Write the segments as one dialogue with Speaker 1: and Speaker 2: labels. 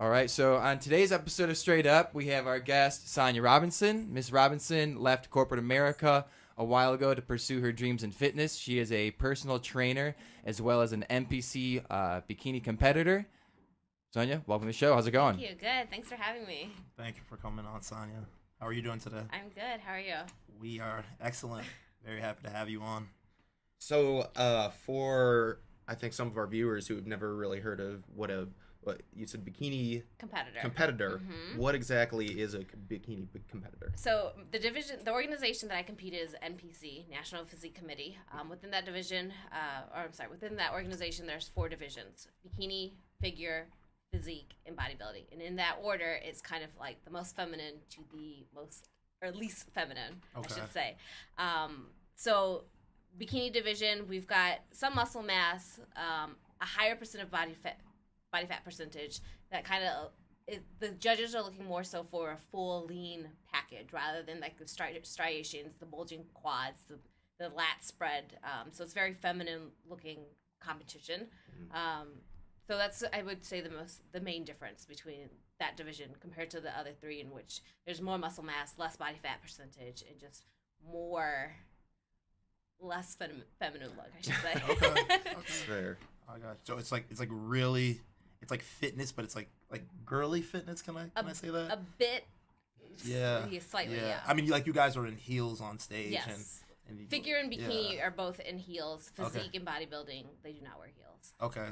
Speaker 1: All right, so on today's episode of Straight Up, we have our guest, Sonya Robinson. Miss Robinson left corporate America a while ago to pursue her dreams in fitness. She is a personal trainer as well as an NPC Bikini Competitor. Sonya, welcome to the show. How's it going?
Speaker 2: Thank you. Good. Thanks for having me.
Speaker 3: Thank you for coming on, Sonya. How are you doing today?
Speaker 2: I'm good. How are you?
Speaker 3: We are excellent. Very happy to have you on.
Speaker 4: So, for I think some of our viewers who have never really heard of what you said, bikini competitor.
Speaker 2: Mm-hmm.
Speaker 4: What exactly is a bikini competitor?
Speaker 2: So the organization that I compete is NPC, National Physique Committee. Within that division, within that organization, there's 4 divisions: bikini, figure, physique, and bodybuilding. And in that order, it's kind of like the most feminine to the most, or least feminine, I should say. So bikini division, we've got some muscle mass, a higher percent of body fat percentage. That kind of, the judges are looking more so for a full lean package rather than like the striations, the bulging quads, the lat spread. So it's very feminine looking competition. So that's, I would say, the main difference between that division compared to the other 3, in which there's more muscle mass, less body fat percentage, and just less feminine look, I should say.
Speaker 3: Okay.
Speaker 4: Fair.
Speaker 3: I got you. So it's like really, it's like fitness, but it's like girly fitness. Can I say that?
Speaker 2: A bit.
Speaker 3: Yeah.
Speaker 2: Slightly. Yeah.
Speaker 3: I mean, like you guys are in heels on stage.
Speaker 2: Yes.
Speaker 3: And
Speaker 2: Figure and bikini are both in heels. Physique and bodybuilding, they do not wear heels.
Speaker 3: Okay.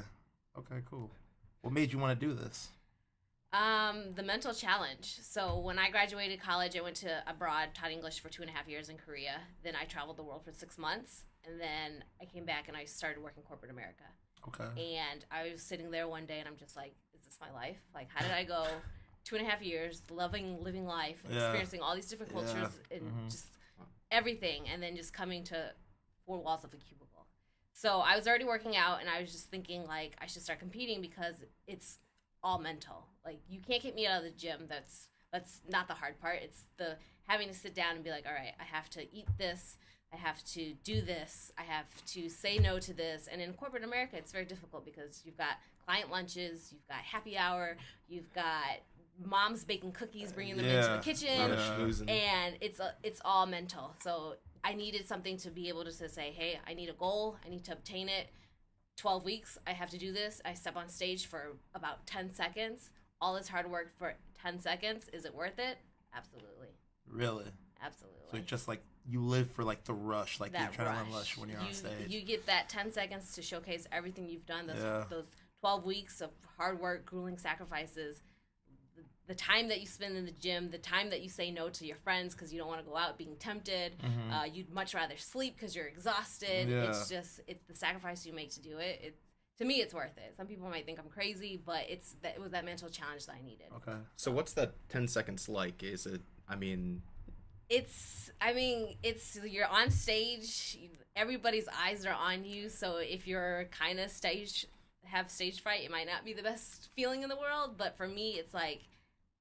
Speaker 3: Okay. Cool. What made you want to do this?
Speaker 2: The mental challenge. So when I graduated college, I went to abroad, taught English for 2.5 years in Korea. Then I traveled the world for 6 months, and then I came back and I started working corporate America.
Speaker 3: Okay.
Speaker 2: And I was sitting there one day, and I'm just like, "Is this my life? Like, how did I go 2.5 years, living life, experiencing all these different cultures and just everything, and then just coming to 4 walls of a cubicle?" So I was already working out, and I was just thinking like I should start competing because it's all mental. Like, you can't get me out of the gym. That's not the hard part. It's the having to sit down and be like, all right, I have to eat this. I have to do this. I have to say no to this. And in corporate America, it's very difficult because you've got client lunches, you've got happy hour, you've got moms baking cookies, bringing them into the kitchen, and it's all mental. So I needed something to be able to say, hey, I need a goal. I need to obtain it. 12 weeks, I have to do this. I step on stage for about 10 seconds. All this hard work for 10 seconds. Is it worth it? Absolutely.
Speaker 3: Really?
Speaker 2: Absolutely.
Speaker 3: So it's just like you live for like the rush, like
Speaker 2: that
Speaker 3: the adrenaline rush when you're on stage.
Speaker 2: You get that 10 seconds to showcase everything you've done, those 12 weeks of hard work, grueling sacrifices, the time that you spend in the gym, the time that you say no to your friends because you don't want to go out being tempted. You'd much rather sleep because you're exhausted. It's the sacrifice you make to do it. To me, it's worth it. Some people might think I'm crazy, but it was that mental challenge that I needed.
Speaker 3: Okay.
Speaker 4: So what's that 10 seconds like? Is it,
Speaker 2: it's you're on stage, everybody's eyes are on you, so if you're kind of have stage fright, it might not be the best feeling in the world, but for me, it's like,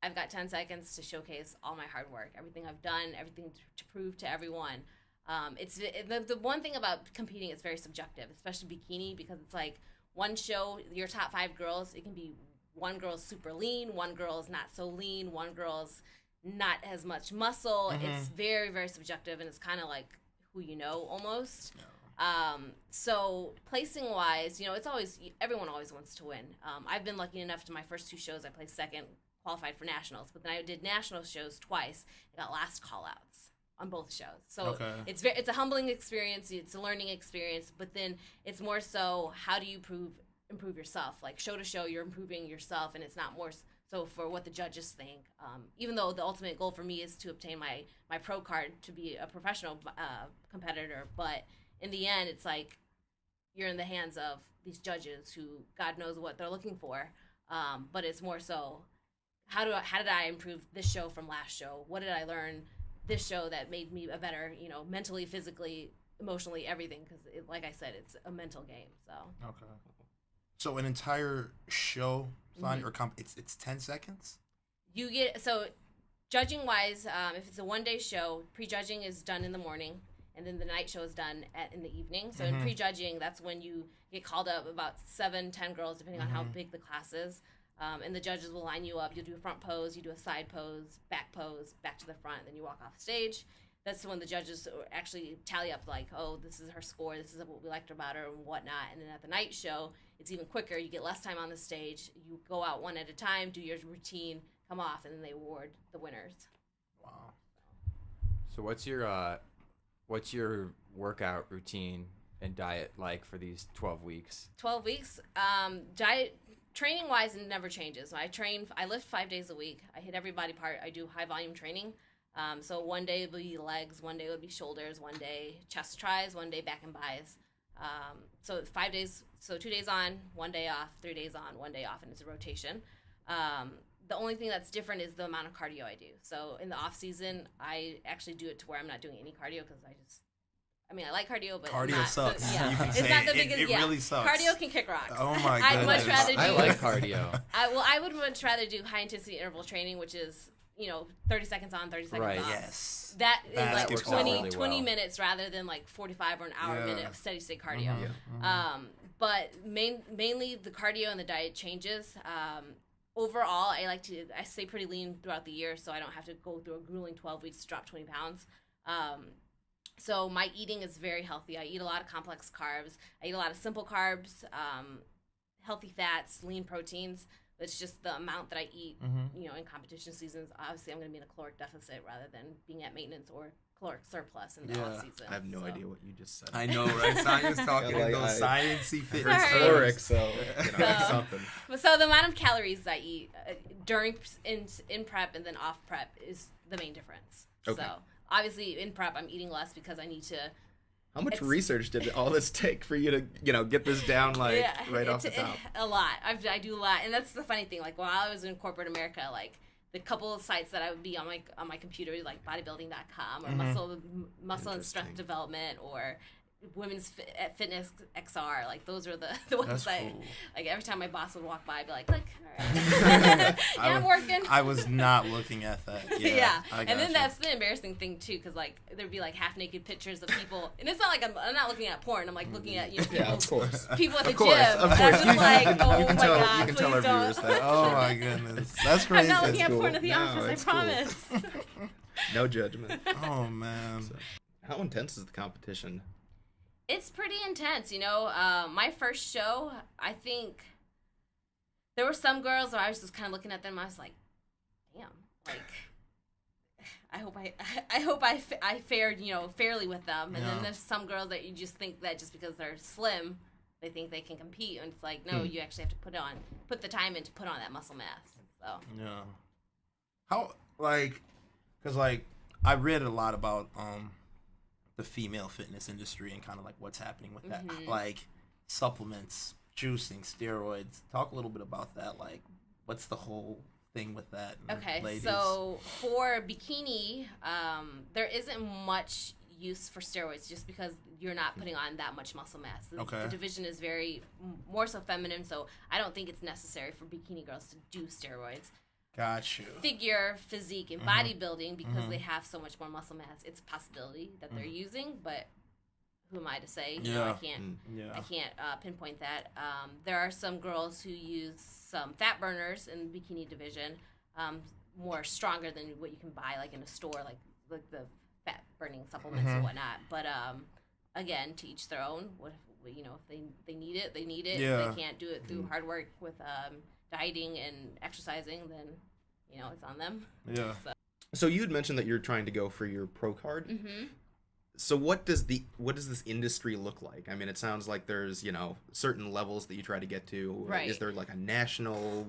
Speaker 2: I've got 10 seconds to showcase all my hard work, everything I've done, everything to prove to everyone. The one thing about competing, it's very subjective, especially bikini, because it's like one show, your top 5 girls, it can be one girl's super lean, one girl's not so lean, one girl's not as much muscle. It's very, very subjective, and it's kind of like who you know almost. So placing wise, it's always, everyone always wants to win. I've been lucky enough to my first 2 shows, I placed second, qualified for nationals, but then I did national shows twice. I got last call outs on both shows. So it's a humbling experience, it's a learning experience, but then it's more so, how do you improve yourself? Like, show to show, you're improving yourself, and it's not more so for what the judges think. Even though the ultimate goal for me is to obtain my pro card to be a professional competitor, but in the end, it's like you're in the hands of these judges who God knows what they're looking for. But it's more so, how did I improve this show from last show? What did I learn this show that made me a better, mentally, physically, emotionally, everything? Because, like I said, it's a mental game. So.
Speaker 3: Okay. So an entire show, or it's 10 seconds?
Speaker 2: You get, so judging wise, if it's a 1-day show, prejudging is done in the morning, and then the night show is done in the evening. So in prejudging, that's when you get called up, about 7-10 girls, depending on how big the class is. And the judges will line you up. You'll do a front pose, you do a side pose, back to the front, then you walk off stage. That's when the judges actually tally up, like, oh, this is her score, this is what we liked about her and whatnot. And then at the night show, it's even quicker. You get less time on the stage. You go out one at a time, do your routine, come off, and then they award the winners.
Speaker 3: Wow.
Speaker 1: So what's your workout routine and diet like for these 12 weeks?
Speaker 2: 12 weeks. Diet training wise, it never changes. I lift 5 days a week. I hit every body part. I do high volume training. So one day would be legs, one day would be shoulders, one day chest tries, one day back and bis. So 5 days, so 2 days on, 1 day off, 3 days on, 1 day off, and it's a rotation. The only thing that's different is the amount of cardio I do. So in the off season, I actually do it to where I'm not doing any cardio because I like cardio, but
Speaker 3: cardio sucks.
Speaker 2: You can
Speaker 3: say
Speaker 2: not the biggest.
Speaker 3: It really sucks.
Speaker 2: Cardio can kick rocks.
Speaker 3: Oh my goodness.
Speaker 2: I'd much rather do.
Speaker 1: I like cardio.
Speaker 2: I would much rather do high intensity interval training, which is 30 seconds on, 30 seconds
Speaker 1: Right.
Speaker 2: off.
Speaker 3: Yes.
Speaker 2: That is like
Speaker 3: works
Speaker 2: 20,
Speaker 1: really
Speaker 2: 20
Speaker 1: well.
Speaker 2: minutes rather than like 45 or an hour
Speaker 3: Yeah.
Speaker 2: minute of steady state cardio.
Speaker 3: Mm-hmm.
Speaker 2: But mainly the cardio and the diet changes. Overall, I stay pretty lean throughout the year, so I don't have to go through a grueling 12 weeks to drop 20 pounds. So my eating is very healthy. I eat a lot of complex carbs. I eat a lot of simple carbs, healthy fats, lean proteins. It's just the amount that I eat, in competition seasons. Obviously, I'm going to be in a caloric deficit rather than being at maintenance or caloric surplus in the off season.
Speaker 4: I have no idea what you just said.
Speaker 3: I know, right? Sonya's talking
Speaker 4: Yeah,
Speaker 3: in
Speaker 4: like
Speaker 3: those sciencey fitness
Speaker 2: Sorry.
Speaker 3: caloric.
Speaker 4: so something.
Speaker 2: So the amount of calories I eat during in prep and then off prep is the main difference.
Speaker 4: Okay.
Speaker 2: So obviously in prep I'm eating less because I need to.
Speaker 4: How much research did all this take for you to get this down right off the top?
Speaker 2: A lot. I do a lot, and that's the funny thing. Like while I was in corporate America, like the couple of sites that I would be on my computer, like bodybuilding.com or muscle and strength development or women's fitness XR, like those are the ones
Speaker 3: That's
Speaker 2: cool. Like every time my boss would walk by, I'd be like, all right. I'm working.
Speaker 3: I was not looking at that. Yeah.
Speaker 2: And then that's the embarrassing thing too, because like there'd be like half naked pictures of people, and it's not like I'm not looking at porn. I'm like looking at people,
Speaker 4: of course.
Speaker 2: people at the
Speaker 4: course,
Speaker 2: gym.
Speaker 4: of
Speaker 2: And
Speaker 4: course.
Speaker 2: I'm just like, oh
Speaker 4: you can
Speaker 2: my
Speaker 4: tell,
Speaker 2: god,
Speaker 4: you can tell our
Speaker 2: please don't.
Speaker 4: viewers that.
Speaker 3: Oh my goodness. That's crazy.
Speaker 2: I'm not looking at
Speaker 4: cool.
Speaker 2: porn at the
Speaker 4: No,
Speaker 2: office. I
Speaker 4: it's cool.
Speaker 2: promise.
Speaker 4: No judgment.
Speaker 3: Oh man.
Speaker 4: So, how intense is the competition?
Speaker 2: It's pretty intense, my first show, I think there were some girls where I was just kind of looking at them. I was like, damn, like I hope I fared, fairly with them. And then there's some girls that you just think that just because they're slim, they think they can compete. And it's like, no, you actually have to put the time in to put on that muscle mass. So
Speaker 3: Yeah. How because I read a lot about the female fitness industry and kind of like what's happening with that, like supplements, juicing, steroids. Talk a little bit about that. Like, what's the whole thing with that?
Speaker 2: Okay,
Speaker 3: ladies?
Speaker 2: so for bikini, there isn't much use for steroids just because you're not putting on that much muscle mass. The division is very more so feminine, so I don't think it's necessary for bikini girls to do steroids.
Speaker 3: Got you.
Speaker 2: Figure, physique, and bodybuilding, because they have so much more muscle mass, it's a possibility that they're using, but who am I to say? I can't pinpoint that. There are some girls who use some fat burners in the bikini division, more stronger than what you can buy like in a store, like the fat burning supplements and whatnot. But again, to each their own. If they need it, they need it.
Speaker 3: Yeah.
Speaker 2: If they can't do it through hard work with dieting and exercising, then it's on them.
Speaker 3: Yeah.
Speaker 4: So you had mentioned that you're trying to go for your pro card.
Speaker 2: Mm-hmm.
Speaker 4: So what does this industry look like? I mean, it sounds like there's certain levels that you try to get to.
Speaker 2: Right.
Speaker 4: Is there like a national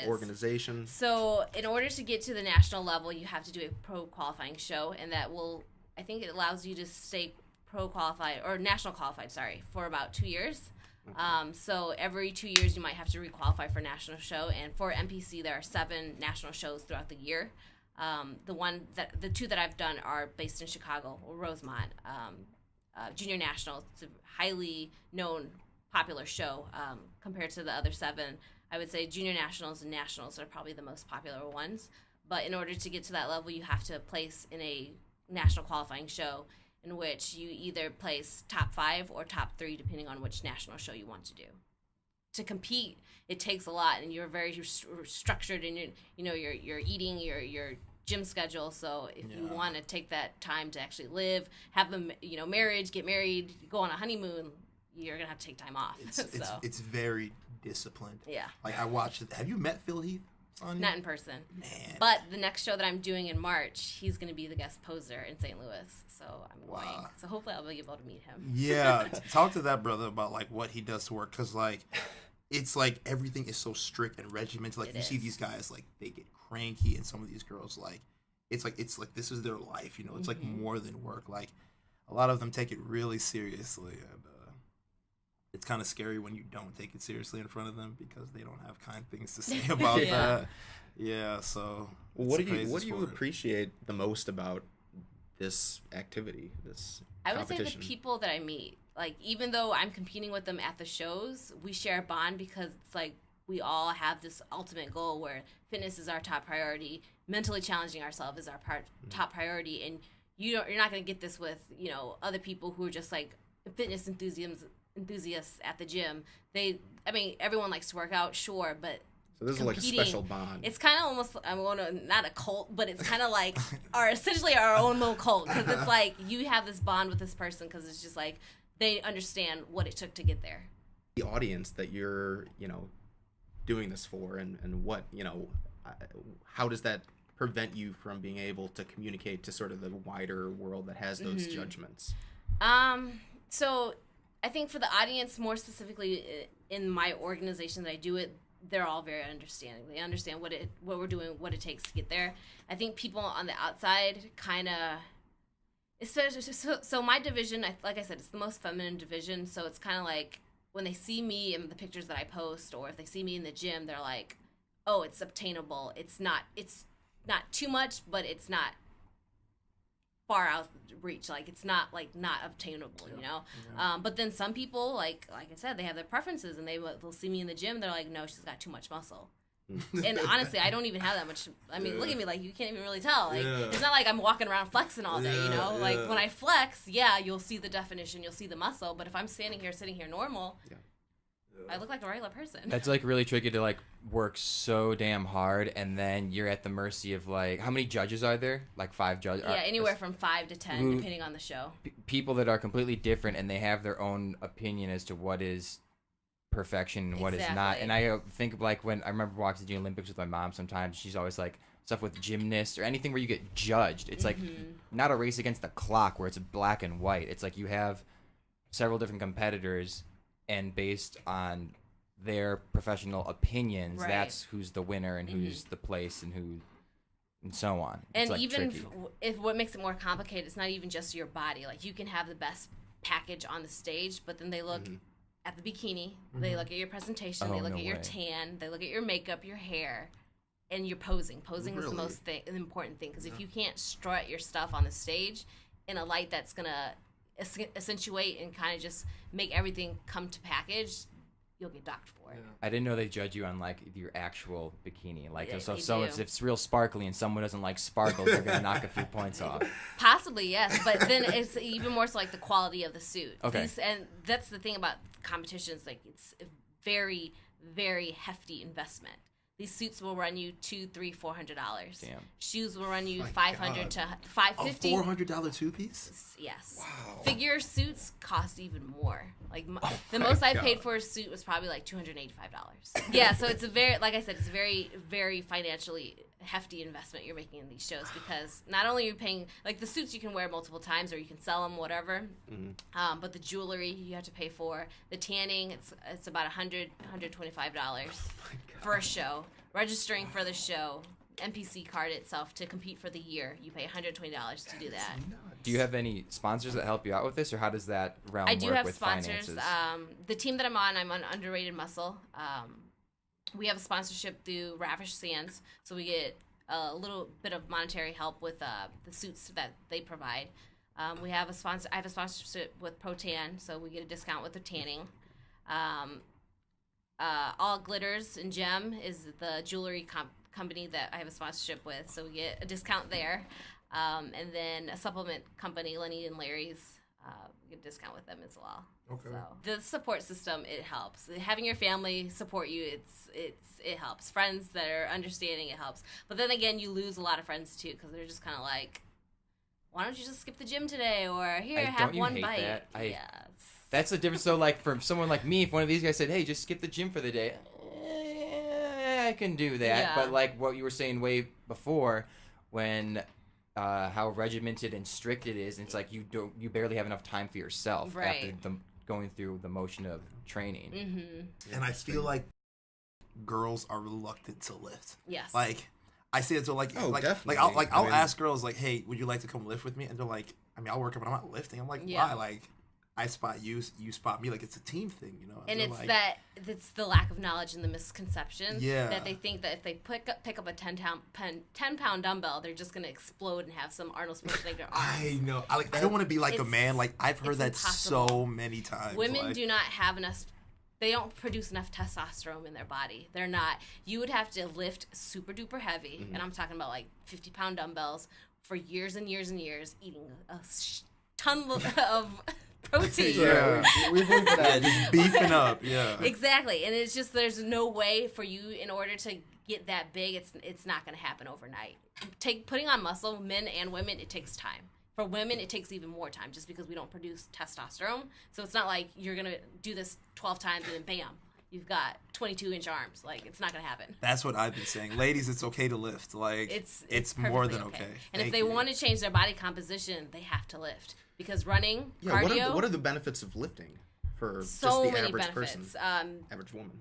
Speaker 4: organization?
Speaker 2: So in order to get to the national level, you have to do a pro qualifying show, and I think it allows you to stay pro qualified or national qualified, for about 2 years. Okay. So every 2 years you might have to requalify for a national show, and for NPC there are 7 national shows throughout the year. The 2 that I've done are based in Chicago or Rosemont. Junior Nationals, it's a highly known, popular show compared to the other 7. I would say Junior Nationals and Nationals are probably the most popular ones. But in order to get to that level, you have to place in a national qualifying show, in which you either place top 5 or top 3, depending on which national show you want to do, to compete, it takes a lot, and you're very structured in your eating, your gym schedule. So if you want to take that time to actually live, have a marriage, get married, go on a honeymoon, you're gonna have to take time off.
Speaker 3: It's very disciplined.
Speaker 2: Yeah.
Speaker 3: Like I watched it. Have you met Phil Heath, Sonya?
Speaker 2: Not in person.
Speaker 3: Man.
Speaker 2: But the next show that I'm doing in March, he's going to be the guest poser in St. Louis. So I'm going. So hopefully I'll be able to meet him.
Speaker 3: Yeah. Talk to that brother about like what he does to work. Because like, it's like everything is so strict and regimented. Like see these guys, like they get cranky, and some of these girls, like, it's like this is their life. It's like more than work. Like a lot of them take it really seriously. And it's kind of scary when you don't take it seriously in front of them because they don't have kind things to say about that. Yeah, so
Speaker 4: what do you appreciate the most about this activity, this
Speaker 2: I would say
Speaker 4: competition?
Speaker 2: the people that I meet. Like, even though I'm competing with them at the shows, we share a bond because it's like we all have this ultimate goal where fitness is our top priority, mentally challenging ourselves is our top priority, and you're not going to get this with other people who are just like fitness enthusiasts at the gym. Everyone likes to work out, sure, but
Speaker 4: so this is like a special bond.
Speaker 2: It's kind of almost, not a cult, but it's kind of like essentially our own little cult, because it's like you have this bond with this person because it's just like they understand what it took to get there.
Speaker 4: The audience that you're doing this for, and what how does that prevent you from being able to communicate to sort of the wider world that has those judgments?
Speaker 2: So I think for the audience, more specifically in my organization that I do it, they're all very understanding. They understand what we're doing, what it takes to get there. I think people on the outside kind of, especially so my division, like I said, it's the most feminine division. So it's kind of like when they see me in the pictures that I post, or if they see me in the gym, they're like, "Oh, it's obtainable. It's not too much, but it's not far out reach. Like it's not obtainable, But then some people, like I said, they have their preferences, and they'll see me in the gym. They're like, no, she's got too much muscle. And honestly, I don't even have that much. I mean, look at me, like you can't even really tell. Like it's not like I'm walking around flexing all day, Like when I flex, you'll see the definition, you'll see the muscle. But if I'm sitting here normal. I look like a regular person.
Speaker 1: That's like really tricky to like work so damn hard, and then you're at the mercy of like, how many judges are there? Like 5 judges?
Speaker 2: Yeah, anywhere from 5 to 10, depending on the show.
Speaker 1: People that are completely different, and they have their own opinion as to what is perfection and what is not. And I think of like when I remember watching the Olympics with my mom sometimes, she's always like, stuff with gymnasts or anything where you get judged. It's like not a race against the clock where it's black and white. It's like you have several different competitors, and based on their professional opinions, that's who's the winner and who's the place and so on. It's
Speaker 2: and
Speaker 1: like
Speaker 2: even
Speaker 1: if
Speaker 2: what makes it more complicated, it's not even just your body. Like you can have the best package on the stage, but then they look at the bikini, they look at your presentation, they look at your tan, they look at your makeup, your hair, and your posing. Posing is the most important thing, because if you can't strut your stuff on the stage in a light that's gonna accentuate and kind of just make everything come to package, you'll get docked for it.
Speaker 1: I didn't know they judge you on like your actual bikini. Like
Speaker 2: Yeah,
Speaker 1: so if it's real sparkly and someone doesn't like sparkles, they're gonna knock a few points off.
Speaker 2: Possibly, yes, but then it's even more so like the quality of the suit.
Speaker 1: Okay.
Speaker 2: And that's the thing about competitions, like it's a very, very hefty investment. These suits will run you $200, $300, $400.
Speaker 1: Damn.
Speaker 2: Shoes will run you $500 to $550.
Speaker 3: A $400 two-piece?
Speaker 2: Yes.
Speaker 3: Wow.
Speaker 2: Figure suits cost even more. Like the most I paid for a suit was probably like $285. Yeah, so it's a very, like I said, it's a very, very financially hefty investment you're making in these shows, because not only are you paying, like the suits you can wear multiple times or you can sell them, whatever, but the jewelry you have to pay for, the tanning, it's about $125 for a show. Registering for the show, NPC card itself to compete for the year, you pay $120 to do that.
Speaker 1: Do you have any sponsors that help you out with this, or how does that realm
Speaker 2: I do
Speaker 1: work
Speaker 2: have
Speaker 1: with
Speaker 2: sponsors.
Speaker 1: finances?
Speaker 2: The team that I'm on Underrated Muscle. We have a sponsorship through Ravish Sands, so we get a little bit of monetary help with the suits that they provide. We have a sponsor. I have a sponsorship with ProTan, so we get a discount with the tanning. All Glitters and Gem is the jewelry company that I have a sponsorship with, so we get a discount there. And then a supplement company, Lenny and Larry's. you get a discount with them as well.
Speaker 3: Okay.
Speaker 2: So the support system, it helps. Having your family support you, it helps. Friends that are understanding, it helps. But then again, you lose a lot of friends too because they're just kind of like, why don't you just skip the gym today, or here, have one bite.
Speaker 1: That's the difference, though. Like for someone like me, if one of these guys said, "Hey, just skip the gym for the day," I can do that.
Speaker 2: Yeah.
Speaker 1: But like what you were saying way before, when how regimented and strict it is, and it's like you barely have enough time for yourself after going through the motion of training.
Speaker 2: Mm-hmm.
Speaker 3: And I feel like girls are reluctant to lift.
Speaker 2: Yes.
Speaker 3: Like I say it to
Speaker 4: definitely.
Speaker 3: I'll ask girls like, hey, would you like to come lift with me? And they're like, I mean, I'll work out, but I'm not lifting. I'm like, why? Like, I spot you, you spot me. Like, it's a team thing, you know?
Speaker 2: And it's
Speaker 3: like,
Speaker 2: it's the lack of knowledge and the misconception that they think that if they pick up a 10-pound dumbbell, they're just going to explode and have some Arnold Schwarzenegger arms.
Speaker 3: I know. I don't want to be like a man. Like, I've heard that so many times.
Speaker 2: Women do not have enough. They don't produce enough testosterone in their body. They're not. You would have to lift super duper heavy, and I'm talking about like 50-pound dumbbells for years and years and years, eating a ton of protein.
Speaker 4: We've looked at that.
Speaker 3: Just beefing up,
Speaker 2: Exactly, and it's just there's no way for you in order to get that big. It's not going to happen overnight. Putting on muscle, men and women, it takes time. For women, it takes even more time just because we don't produce testosterone. So it's not like you're going to do this 12 times and then bam, you've got 22-inch arms. Like, it's not going to happen.
Speaker 3: That's what I've been saying. Ladies, it's okay to lift. Like, it's more than okay.
Speaker 2: And if they want to change their body composition, they have to lift. Because running, cardio...
Speaker 4: What are the benefits of lifting for
Speaker 2: so
Speaker 4: just the
Speaker 2: many
Speaker 4: average
Speaker 2: benefits.
Speaker 4: person, average woman?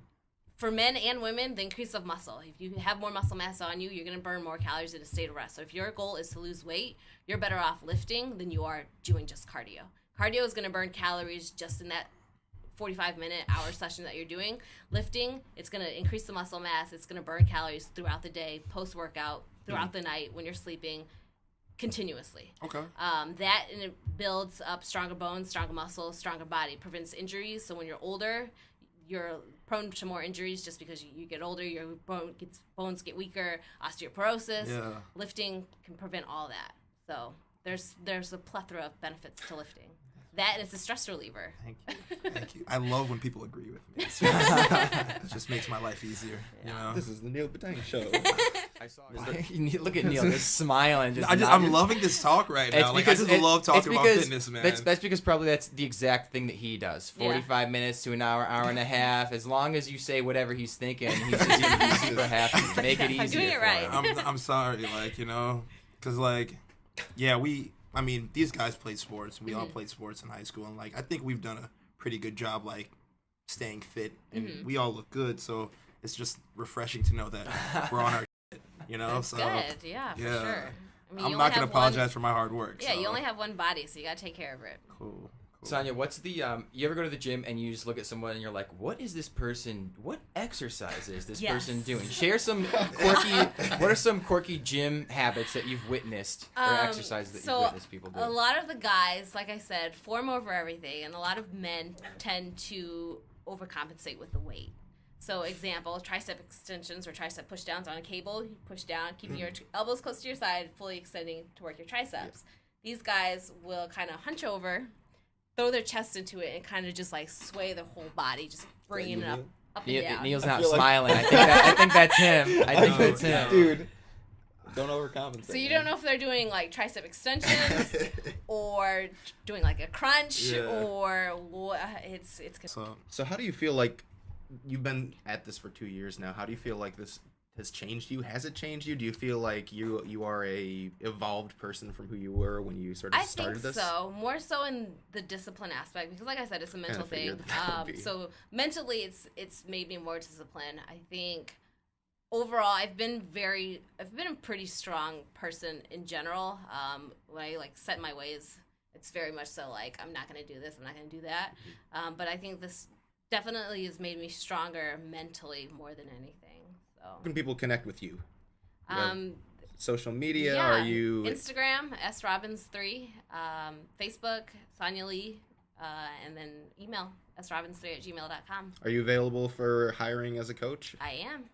Speaker 2: For men and women, the increase of muscle. If you have more muscle mass on you, you're going to burn more calories in a state of rest. So if your goal is to lose weight, you're better off lifting than you are doing just cardio. Cardio is going to burn calories just in that 45-minute, hour session that you're doing. Lifting, it's going to increase the muscle mass. It's going to burn calories throughout the day, post-workout, throughout the night, when you're sleeping, continuously.
Speaker 3: Okay.
Speaker 2: That and it builds up stronger bones, stronger muscles, stronger body, prevents injuries. So when you're older, you're prone to more injuries just because you get older, your bones get weaker, osteoporosis.
Speaker 3: Yeah.
Speaker 2: Lifting can prevent all that. So there's a plethora of benefits to lifting. That and it's a stress reliever.
Speaker 3: Thank you. I love when people agree with me. It just makes my life easier. You know.
Speaker 4: This is the Neil Batang show.
Speaker 1: I saw look at Neil, just smiling. Just
Speaker 3: I'm loving this talk right now. Like, I just love talking about fitness, man.
Speaker 1: That's because probably that's the exact thing that he does. 45 minutes to an hour, hour and a half. As long as you say whatever he's thinking, he's just gonna be super happy. Make it easier.
Speaker 2: I'm doing it right.
Speaker 3: I'm sorry, like, you know, because like, yeah, I mean, these guys played sports. We all played sports in high school, and like, I think we've done a pretty good job, like, staying fit, and we all look good. So it's just refreshing to know that we're on our shit, you know.
Speaker 2: That's
Speaker 3: so
Speaker 2: good, yeah, for sure. I mean,
Speaker 3: I'm not gonna apologize for my hard work.
Speaker 2: Yeah,
Speaker 3: so.
Speaker 2: you only have one body, so you gotta take care of it.
Speaker 3: Cool.
Speaker 1: Sonya, what's the you ever go to the gym and you just look at someone and you're like, what exercise is this person doing? Share some what are some quirky gym habits that you've witnessed or exercises that you've witnessed people do?
Speaker 2: A lot of the guys, like I said, form over everything, and a lot of men tend to overcompensate with the weight. So example, tricep extensions or tricep push downs on a cable. You push down, keeping your elbows close to your side, fully extending to work your triceps. These guys will kind of hunch over, throw their chest into it, and kind of just like sway their whole body, just bringing it up and down.
Speaker 1: Neil's not smiling. I think that's him. I think that's him.
Speaker 4: Dude, don't overcompensate.
Speaker 2: So you don't know if they're doing like tricep extensions or doing like a crunch or it's.
Speaker 4: So how do you feel like you've been at this for 2 years now? How do you feel like this has changed you? Has it changed you? Do you feel like you are a evolved person from who you were when you sort of started this?
Speaker 2: I think so. More so in the discipline aspect, because like I said, it's a mental thing. So mentally, it's made me more disciplined. I think overall, I've been a pretty strong person in general. When I like set my ways, it's very much so like I'm not going to do this, I'm not going to do that. But I think this definitely has made me stronger mentally more than anything.
Speaker 4: How can people connect with you? Social media?
Speaker 2: Yeah,
Speaker 4: Are you
Speaker 2: Instagram, srobins3, Facebook, Sonya Lee, and then email, srobins3@gmail.com.
Speaker 4: Are you available for hiring as a coach?
Speaker 2: I am.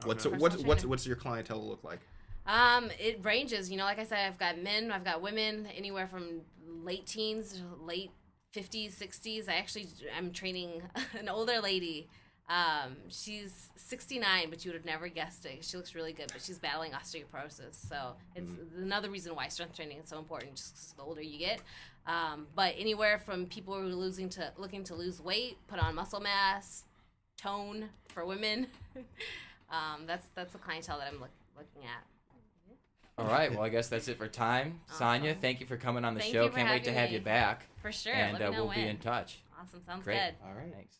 Speaker 4: What's your clientele look like?
Speaker 2: It ranges. You know, like I said, I've got men, I've got women, anywhere from late teens, late 50s, 60s. I'm training an older lady. She's 69, but you would have never guessed it. She looks really good, but she's battling osteoporosis. So it's another reason why strength training is so important, just 'cause the older you get. But anywhere from people who are looking to lose weight, put on muscle mass, tone for women. That's the clientele that I'm looking at.
Speaker 1: All right. Well, I guess that's it for time.
Speaker 2: Awesome.
Speaker 1: Sonya, thank you for coming on the
Speaker 2: Thank
Speaker 1: show.
Speaker 2: you for
Speaker 1: Can't wait to
Speaker 2: having
Speaker 1: have
Speaker 2: me.
Speaker 1: you back.
Speaker 2: For sure.
Speaker 1: And
Speaker 2: Let me know
Speaker 1: we'll be
Speaker 2: when.
Speaker 1: in touch.
Speaker 2: Awesome. Sounds
Speaker 1: Great.
Speaker 2: good.
Speaker 4: All right.
Speaker 1: Thanks.